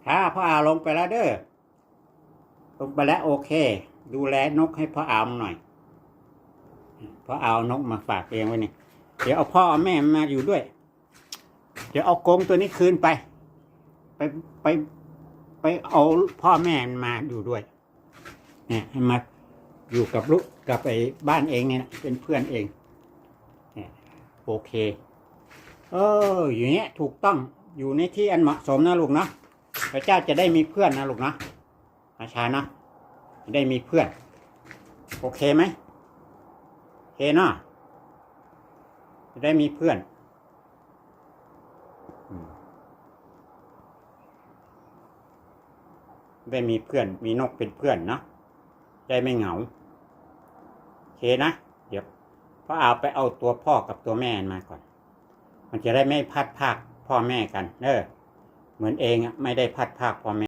พ่ออาลงไปแล้วเด้อลงไปแล้วโอเค ดูแลนกให้พ่ออามหน่อยพ่อเอานกมาฝากเลี้ยงไว้นี่เดี๋ยวเอาพ่อเอาแม่มาอยู่ด้วยเดี๋ยวเอากรงตัวนี้คืนไปไปไปเอาพ่อแม่มาอยู่ด้วยเนี่ยให้มาอยู่กับลูกกับไอ้บ้านเองเนี่ยนะเป็นเพื่อนเองเนี่ยโอเคอย่างเงี้ยถูกต้องอยู่ในที่อันเหมาะสมนะลูกเนาะพระเจ้าจะได้มีเพื่อนนะลูกเนาะอาชาเนาะได้มีเพื่อนโอเคไหมโอเคเนาะจะได้มีเพื่อนได้มีเพื่อนมีนกเป็นเพื่อนเนาะได้ไม่เหงาโอเคนะเดี๋ยวพ่อเอาไปเอาตัวพ่อกับตัวแม่มาก่อนมันจะได้ไม่พัดพรากพ่อแม่กันเหมือนเองไม่ได้พัดพรากพ่อแม่